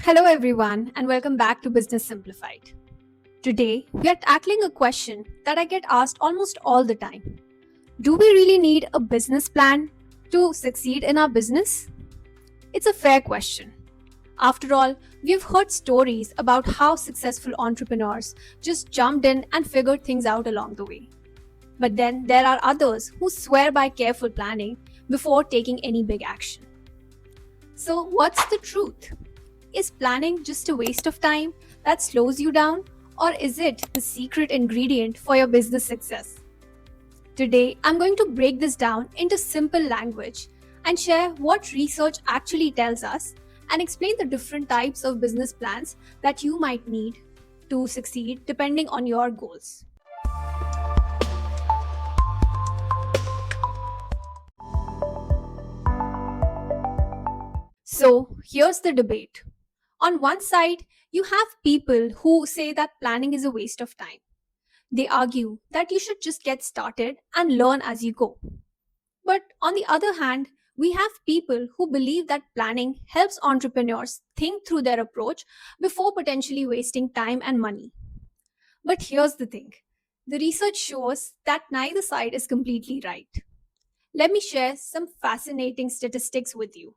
Hello, everyone, and welcome back to Business Simplified. Today, we are tackling a question that I get asked almost all the time. Do we really need a business plan to succeed in our business? It's a fair question. After all, we've heard stories about how successful entrepreneurs just jumped in and figured things out along the way. But then there are others who swear by careful planning before taking any big action. So, what's the truth? Is planning just a waste of time that slows you down, or is it the secret ingredient for your business success? Today, I'm going to break this down into simple language and share what research actually tells us and explain the different types of business plans that you might need to succeed depending on your goals. So, here's the debate. On one side, you have people who say that planning is a waste of time. They argue that you should just get started and learn as you go. But on the other hand, we have people who believe that planning helps entrepreneurs think through their approach before potentially wasting time and money. But here's the thing, the research shows that neither side is completely right. Let me share some fascinating statistics with you.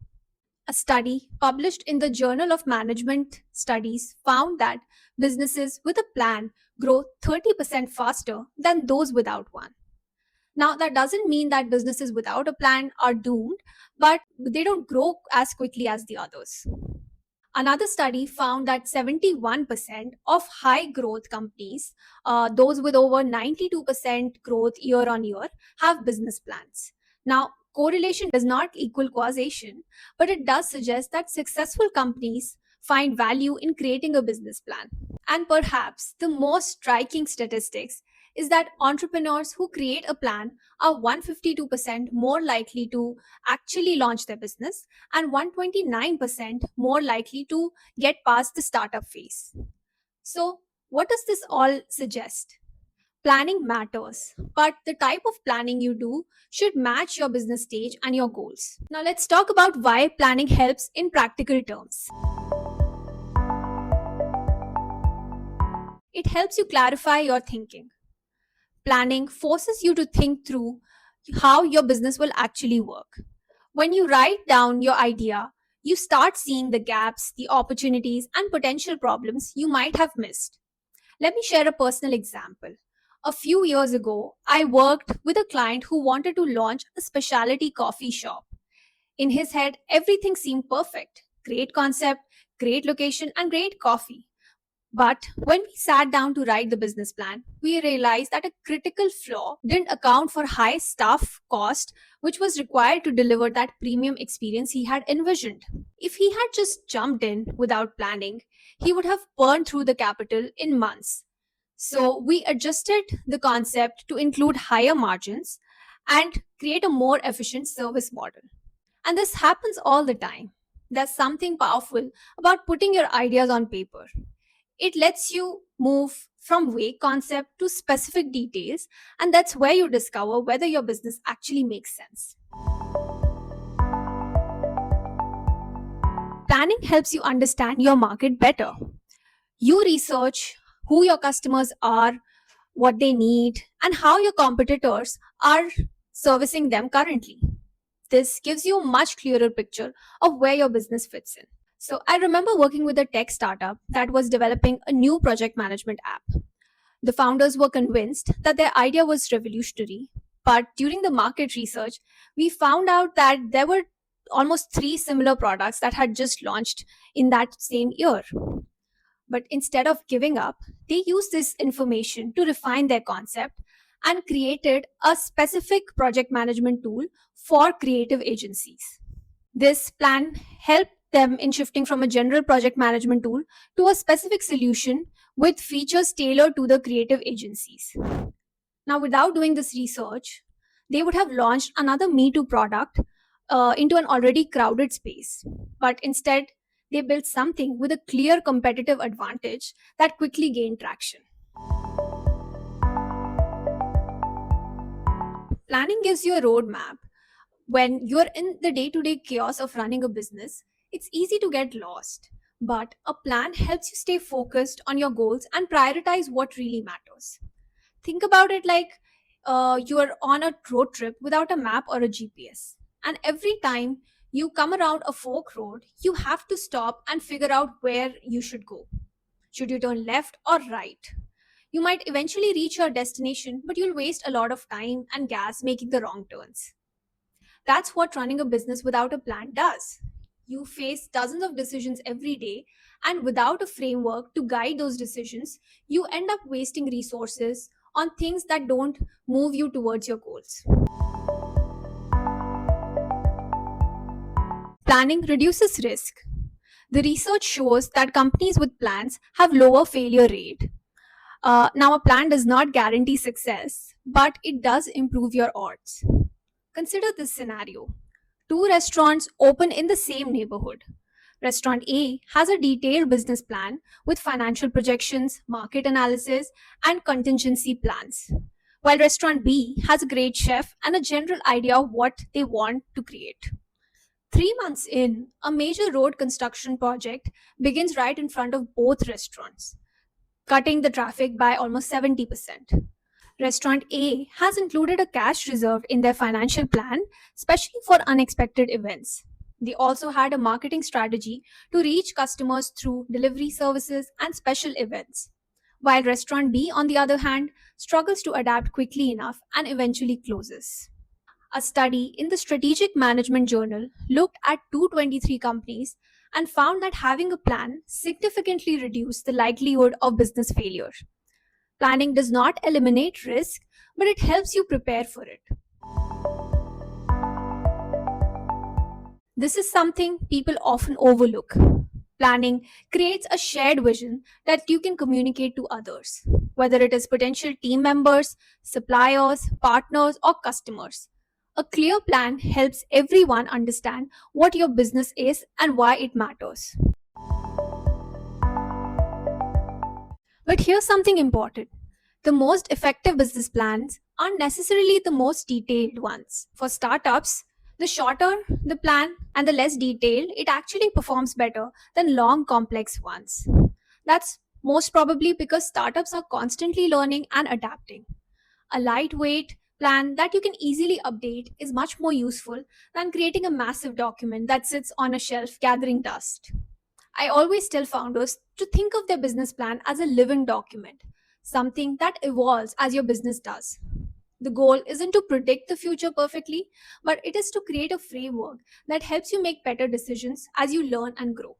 A study published in the Journal of Management Studies found that businesses with a plan grow 30% faster than those without one. Now, that doesn't mean that businesses without a plan are doomed, but they don't grow as quickly as the others. Another study found that 71% of high growth companies, those with over 92% growth year on year, have business plans. Now, correlation does not equal causation, but it does suggest that successful companies find value in creating a business plan. And perhaps the most striking statistics is that entrepreneurs who create a plan are 152% more likely to actually launch their business and 129% more likely to get past the startup phase. So, what does this all suggest? Planning matters, but the type of planning you do should match your business stage and your goals. Now, let's talk about why planning helps in practical terms. It helps you clarify your thinking. Planning forces you to think through how your business will actually work. When you write down your idea, you start seeing the gaps, the opportunities, and potential problems you might have missed. Let me share a personal example. A few years ago, I worked with a client who wanted to launch a specialty coffee shop. In his head, everything seemed perfect. Great concept, great location, and great coffee. But when we sat down to write the business plan, we realized that a critical flaw didn't account for high staff cost, which was required to deliver that premium experience he had envisioned. If he had just jumped in without planning, he would have burned through the capital in months. So we adjusted the concept to include higher margins and create a more efficient service model. And this happens all the time. There's something powerful about putting your ideas on paper. It lets you move from vague concept to specific details, and that's where you discover whether your business actually makes sense. Planning helps you understand your market better. You research who your customers are, what they need, and how your competitors are servicing them currently. This gives you a much clearer picture of where your business fits in. So, I remember working with a tech startup that was developing a new project management app. The founders were convinced that their idea was revolutionary, but during the market research, we found out that there were almost three similar products that had just launched in that same year. But instead of giving up, they used this information to refine their concept and created a specific project management tool for creative agencies. This plan helped them in shifting from a general project management tool to a specific solution with features tailored to the creative agencies. Now, without doing this research, they would have launched another Me Too product into an already crowded space. But instead, they built something with a clear competitive advantage that quickly gained traction. Planning gives you a roadmap. When you're in the day to day chaos of running a business, it's easy to get lost. But a plan helps you stay focused on your goals and prioritize what really matters. Think about it like you are on a road trip without a map or a GPS. And every time you come around a fork road, you have to stop and figure out where you should go. Should you turn left or right? You might eventually reach your destination, but you'll waste a lot of time and gas making the wrong turns. That's what running a business without a plan does. You face dozens of decisions every day, and without a framework to guide those decisions, you end up wasting resources on things that don't move you towards your goals. Planning reduces risk. The research shows that companies with plans have lower failure rate. Now, a plan does not guarantee success, but it does improve your odds. Consider this scenario. Two restaurants open in the same neighborhood. Restaurant A has a detailed business plan with financial projections, market analysis, and contingency plans, while Restaurant B has a great chef and a general idea of what they want to create. 3 months in, a major road construction project begins right in front of both restaurants, cutting the traffic by almost 70%. Restaurant A has included a cash reserve in their financial plan, especially for unexpected events. They also had a marketing strategy to reach customers through delivery services and special events. While Restaurant B, on the other hand, struggles to adapt quickly enough and eventually closes. A study in the Strategic Management Journal looked at 223 companies and found that having a plan significantly reduced the likelihood of business failure. Planning does not eliminate risk, but it helps you prepare for it. This is something people often overlook. Planning creates a shared vision that you can communicate to others, whether it is potential team members, suppliers, partners, or customers. A clear plan helps everyone understand what your business is and why it matters. But here's something important. The most effective business plans aren't necessarily the most detailed ones. For startups, the shorter the plan and the less detailed, it actually performs better than long, complex ones. That's most probably because startups are constantly learning and adapting. A lightweight plan that you can easily update is much more useful than creating a massive document that sits on a shelf gathering dust. I always tell founders to think of their business plan as a living document, something that evolves as your business does. The goal isn't to predict the future perfectly, but it is to create a framework that helps you make better decisions as you learn and grow.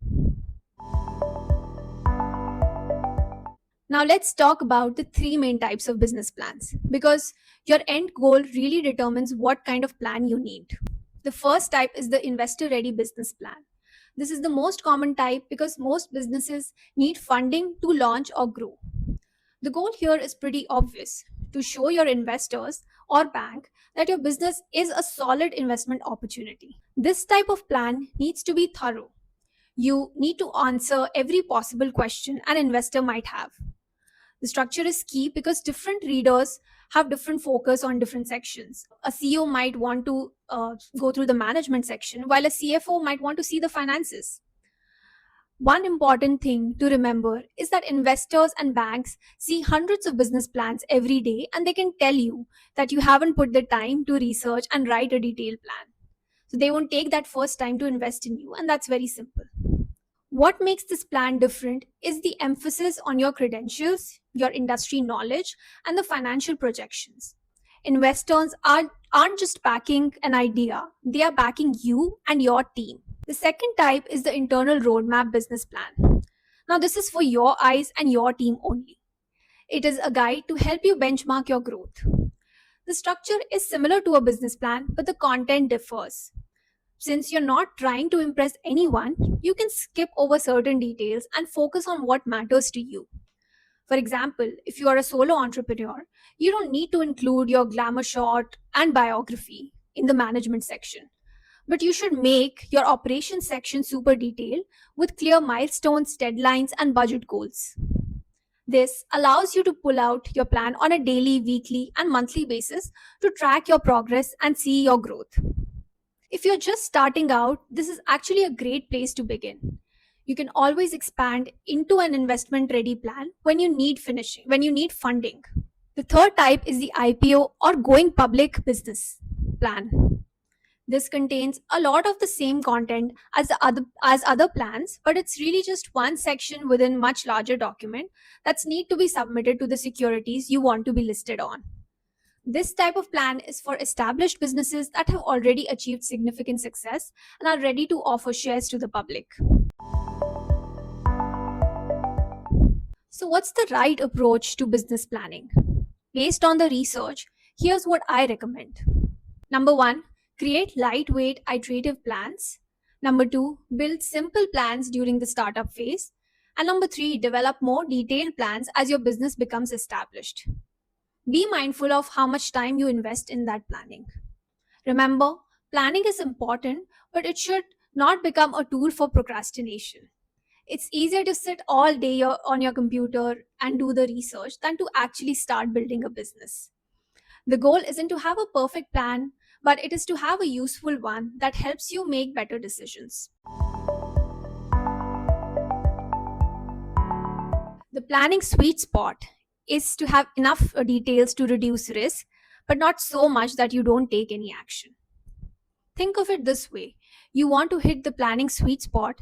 Now, let's talk about the three main types of business plans because your end goal really determines what kind of plan you need. The first type is the investor ready business plan. This is the most common type because most businesses need funding to launch or grow. The goal here is pretty obvious to show your investors or bank that your business is a solid investment opportunity. This type of plan needs to be thorough. You need to answer every possible question an investor might have. The structure is key because different readers have different focus on different sections. A CEO might want to go through the management section, while a CFO might want to see the finances. One important thing to remember is that investors and banks see hundreds of business plans every day and they can tell you that you haven't put the time to research and write a detailed plan. So they won't take that first time to invest in you, and that's very simple. What makes this plan different is the emphasis on your credentials, your industry knowledge, and the financial projections. Investors aren't just backing an idea, they are backing you and your team. The second type is the internal roadmap business plan. Now, this is for your eyes and your team only. It is a guide to help you benchmark your growth. The structure is similar to a business plan, but the content differs. Since you're not trying to impress anyone, you can skip over certain details and focus on what matters to you. For example, if you are a solo entrepreneur, you don't need to include your glamour shot and biography in the management section. But you should make your operations section super detailed with clear milestones, deadlines, and budget goals. This allows you to pull out your plan on a daily, weekly, and monthly basis to track your progress and see your growth. If you're just starting out, this is actually a great place to begin. You can always expand into an investment ready plan when you need funding. The third type is the IPO or going public business plan. This contains a lot of the same content as other plans, but it's really just one section within much larger document that's need to be submitted to the securities you want to be listed on. This type of plan is for established businesses that have already achieved significant success and are ready to offer shares to the public. So, what's the right approach to business planning? Based on the research, here's what I recommend. Number one, create lightweight, iterative plans. Number two, build simple plans during the startup phase. And number three, develop more detailed plans as your business becomes established. Be mindful of how much time you invest in that planning. Remember, planning is important, but it should not become a tool for procrastination. It's easier to sit all day on your computer and do the research than to actually start building a business. The goal isn't to have a perfect plan, but it is to have a useful one that helps you make better decisions. The planning sweet spot is to have enough details to reduce risk, but not so much that you don't take any action. Think of it this way: you want to hit the planning sweet spot,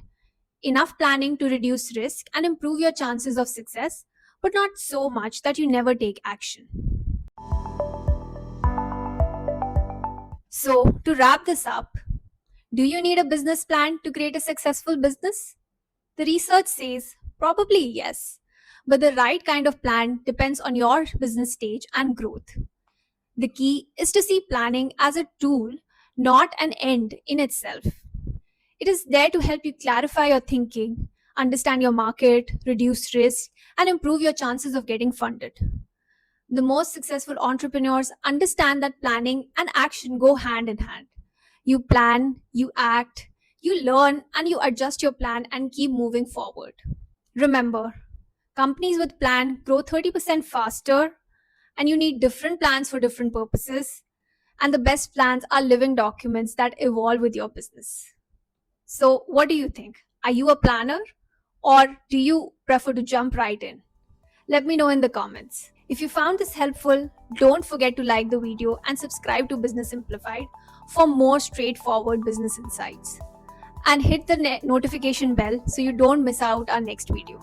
enough planning to reduce risk and improve your chances of success, but not so much that you never take action. So, to wrap this up, do you need a business plan to create a successful business? The research says probably yes, but the right kind of plan depends on your business stage and growth. The key is to see planning as a tool, not an end in itself. It is there to help you clarify your thinking, understand your market, reduce risk, and improve your chances of getting funded. The most successful entrepreneurs understand that planning and action go hand in hand. You plan, you act, you learn, and you adjust your plan and keep moving forward. Remember, companies with plan grow 30% faster, and you need different plans for different purposes. And the best plans are living documents that evolve with your business. So, what do you think? Are you a planner, or do you prefer to jump right in? Let me know in the comments. If you found this helpful, don't forget to like the video and subscribe to Business Simplified for more straightforward business insights. And hit the notification bell so you don't miss out our next video.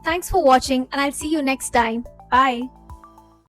Thanks for watching, and I'll see you next time. Bye.